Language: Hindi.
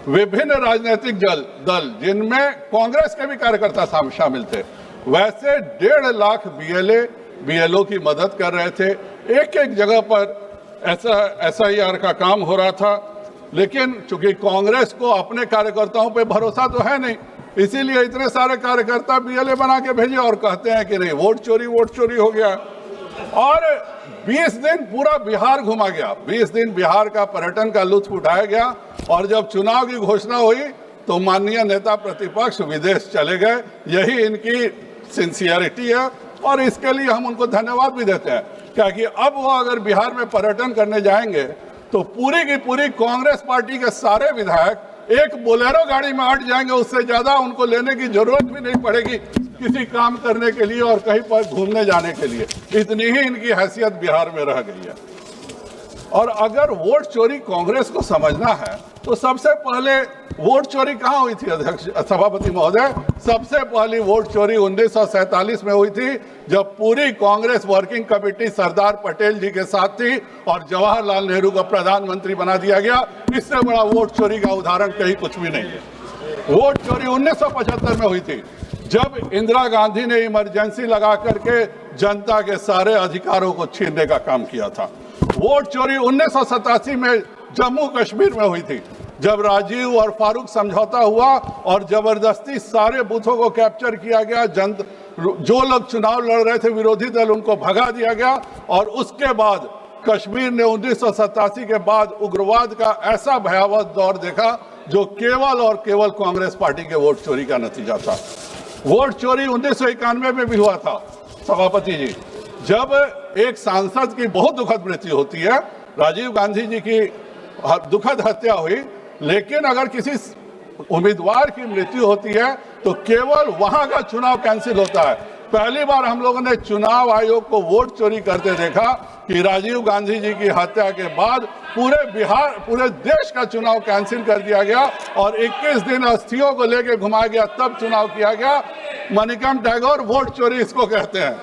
विभिन्न राजनीतिक दल जिनमें कांग्रेस के भी कार्यकर्ता शामिल थे, वैसे 1.5 लाख बीएलओ की मदद कर रहे थे। एक एक जगह पर ऐसा SIR का काम हो रहा था, लेकिन चूंकि कांग्रेस को अपने कार्यकर्ताओं पे भरोसा तो है नहीं, इसीलिए इतने सारे कार्यकर्ता BLA बना के भेजे और कहते हैं कि नहीं वोट चोरी हो गया। और 20 दिन पूरा बिहार घुमा गया, 20 दिन बिहार का पर्यटन का लुत्फ उठाया गया। और जब चुनाव की घोषणा हुई तो माननीय नेता प्रतिपक्ष विदेश चले गए। यही इनकी सिंसियरिटी है और इसके लिए हम उनको धन्यवाद भी देते हैं, क्योंकि अब वो अगर बिहार में पर्यटन करने जाएंगे तो पूरी की पूरी कांग्रेस पार्टी के सारे विधायक एक बोलेरो गाड़ी में अट जाएंगे। उससे ज्यादा उनको लेने की जरूरत भी नहीं पड़ेगी किसी काम करने के लिए और कहीं पर घूमने जाने के लिए। इतनी ही इनकी हैसियत बिहार में रह गई है। और अगर वोट चोरी कांग्रेस को समझना है तो सबसे पहले वोट चोरी कहाँ हुई थी अध्यक्ष सभापति महोदय? सबसे पहली वोट चोरी 1947 में हुई थी, जब पूरी कांग्रेस वर्किंग कमेटी सरदार पटेल जी के साथ थी और जवाहरलाल नेहरू को प्रधानमंत्री बना दिया गया। इससे बड़ा वोट चोरी का उदाहरण कहीं कुछ भी नहीं है। वोट चोरी 1975 में हुई थी, जब इंदिरा गांधी ने इमरजेंसी लगा करके जनता के सारे अधिकारों को छीनने का काम किया था। वोट चोरी 1987 में जम्मू कश्मीर में हुई थी, जब राजीव और फारूक समझौता हुआ और जबरदस्ती सारे बूथों को कैप्चर किया गया। जो लोग चुनाव लड़ रहे थे विरोधी दल, उनको भगा दिया गया। और उसके बाद कश्मीर ने 1987 के बाद उग्रवाद का ऐसा भयावह दौर देखा जो केवल और केवल कांग्रेस पार्टी के वोट चोरी का नतीजा था। वोट चोरी 1991 में भी हुआ था सभापति जी, जब एक सांसद की बहुत दुखद मृत्यु होती है। राजीव गांधी जी की दुखद हत्या हुई, लेकिन अगर किसी उम्मीदवार की मृत्यु होती है तो केवल वहां का चुनाव कैंसिल होता है। पहली बार हम लोगों ने चुनाव आयोग को वोट चोरी करते देखा कि राजीव गांधी जी की हत्या के बाद पूरे देश का चुनाव कैंसिल कर दिया गया और 21 दिन अस्थियों को लेकर घुमाया गया, तब चुनाव किया गया। मणिकम टैगोर वोट चोरी इसको कहते हैं।